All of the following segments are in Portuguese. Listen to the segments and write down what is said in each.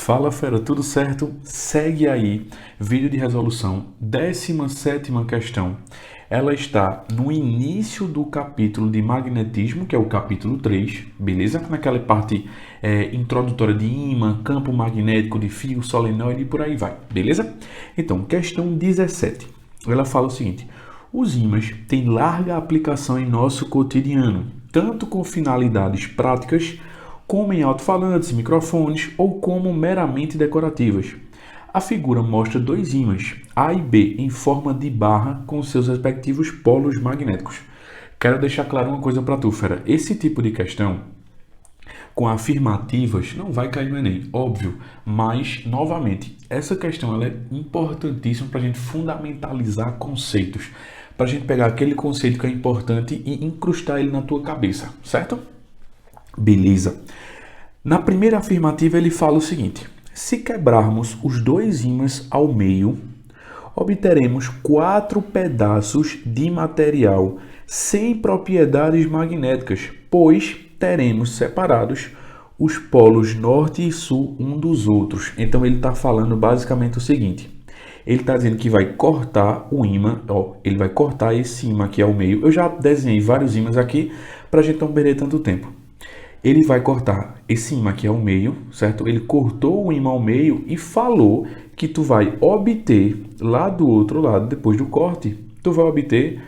Fala fera, tudo certo? Segue aí, vídeo de resolução, 17ª questão. Ela está no início do capítulo de magnetismo, que é o capítulo 3, beleza? Naquela parte introdutória de ímã, campo magnético de fio, solenoide e por aí vai, beleza? Então, questão 17. Ela fala o seguinte: os ímãs têm larga aplicação em nosso cotidiano, tanto com finalidades práticas, como em alto-falantes, microfones ou como meramente decorativas. A figura mostra dois ímãs, A e B, em forma de barra com seus respectivos polos magnéticos. Quero deixar claro uma coisa para tu, fera. Esse tipo de questão, com afirmativas, não vai cair no Enem, óbvio. Mas, novamente, essa questão ela é importantíssima para a gente fundamentalizar conceitos. Para a gente pegar aquele conceito que é importante e incrustar ele na tua cabeça, certo? Beleza. Na primeira afirmativa ele fala o seguinte: se quebrarmos os dois ímãs ao meio, obteremos 4 pedaços de material sem propriedades magnéticas, pois teremos separados os polos norte e sul um dos outros. Então ele está falando basicamente o seguinte: ele está dizendo que vai cortar o ímã, ele vai cortar esse ímã aqui ao meio. Eu já desenhei vários ímãs aqui para a gente não perder tanto tempo. Ele vai cortar esse ímã aqui ao meio, certo? Ele cortou o ímã ao meio e falou que tu vai obter lá do outro lado, depois do corte, tu vai obter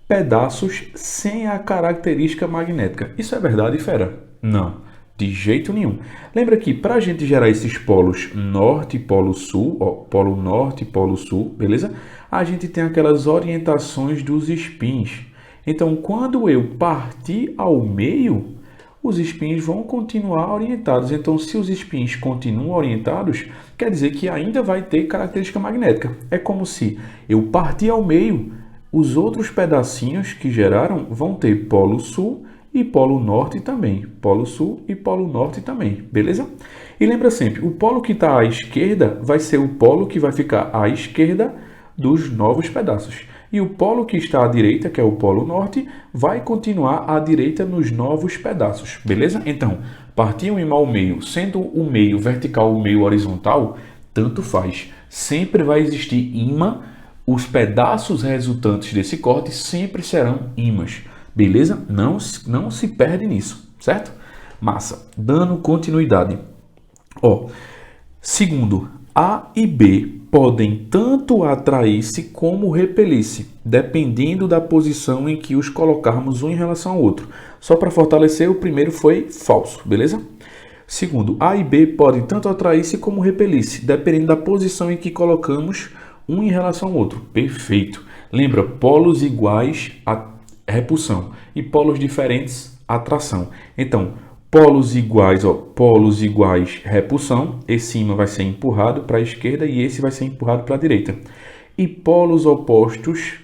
pedaços sem a característica magnética. Isso é verdade, fera? Não, de jeito nenhum. Lembra que para a gente gerar esses polos norte e polo sul, polo norte e polo sul, beleza? A gente tem aquelas orientações dos spins. Então, quando eu partir ao meio, os spins vão continuar orientados. Então, se os spins continuam orientados, quer dizer que ainda vai ter característica magnética. É como se eu partir ao meio, os outros pedacinhos que geraram vão ter polo sul e polo norte também. Polo sul e polo norte também, beleza? E lembra sempre, o polo que está à esquerda vai ser o polo que vai ficar à esquerda dos novos pedaços. E o polo que está à direita, que é o polo norte, vai continuar à direita nos novos pedaços, beleza? Então, partir um ímã ao meio, sendo o meio vertical ou o meio horizontal, tanto faz. Sempre vai existir ímã, os pedaços resultantes desse corte sempre serão ímãs, beleza? Não se perde nisso, certo? Massa. Dando continuidade. Segundo, A e B podem tanto atrair-se como repelir-se, dependendo da posição em que os colocarmos um em relação ao outro. Só para fortalecer, o primeiro foi falso, beleza? Segundo, A e B podem tanto atrair-se como repelir-se, dependendo da posição em que colocamos um em relação ao outro. Perfeito. Lembra, polos iguais a repulsão e polos diferentes atração. Então, polos iguais repulsão, esse ímã vai ser empurrado para a esquerda e esse vai ser empurrado para a direita. E polos opostos,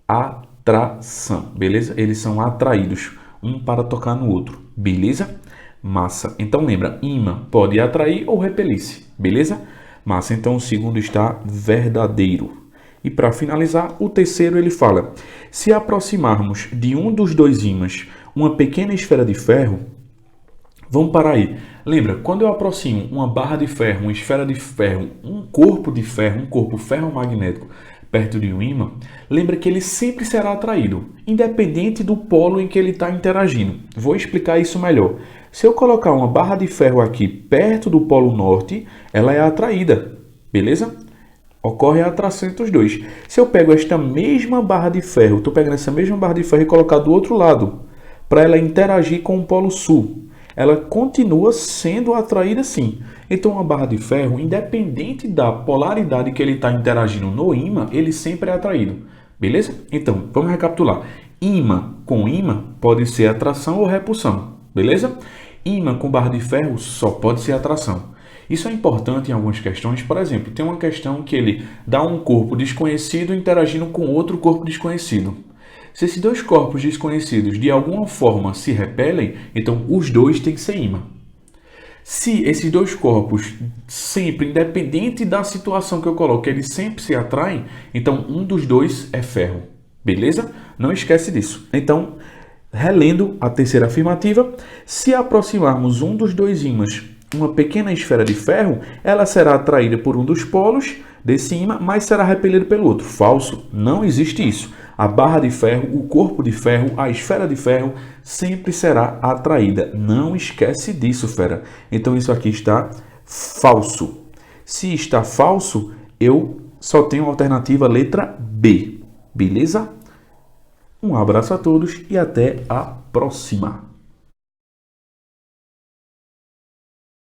atração, beleza? Eles são atraídos, um para tocar no outro, beleza? Massa. Então lembra, ímã pode atrair ou repelir-se, beleza? Massa. Então o segundo está verdadeiro. E para finalizar, o terceiro ele fala: se aproximarmos de um dos dois ímãs uma pequena esfera de ferro, vamos parar aí. Lembra, quando eu aproximo uma barra de ferro, uma esfera de ferro, um corpo de ferro, um corpo ferromagnético perto de um ímã, lembra que ele sempre será atraído, independente do polo em que ele está interagindo. Vou explicar isso melhor. Se eu colocar uma barra de ferro aqui perto do polo norte, ela é atraída, beleza? Ocorre a atração entre os dois. Se eu pego esta mesma barra de ferro, estou pegando essa mesma barra de ferro e colocar do outro lado, para ela interagir com o polo sul, ela continua sendo atraída sim. Então, uma barra de ferro, independente da polaridade que ele está interagindo no ímã, ele sempre é atraído. Beleza? Então, vamos recapitular. Ímã com ímã pode ser atração ou repulsão. Beleza? Ímã com barra de ferro só pode ser atração. Isso é importante em algumas questões. Por exemplo, tem uma questão que ele dá um corpo desconhecido interagindo com outro corpo desconhecido. Se esses dois corpos desconhecidos de alguma forma se repelem, então os dois têm que ser ímã. Se esses dois corpos sempre, independente da situação que eu coloque, eles sempre se atraem, então um dos dois é ferro. Beleza? Não esquece disso. Então, relendo a terceira afirmativa, se aproximarmos um dos dois ímãs uma pequena esfera de ferro, ela será atraída por um dos polos de cima, mas será repelida pelo outro. Falso, não existe isso. A barra de ferro, o corpo de ferro, a esfera de ferro sempre será atraída. Não esquece disso, fera. Então isso aqui está falso. Se está falso, eu só tenho a alternativa letra B. Beleza? Um abraço a todos e até a próxima.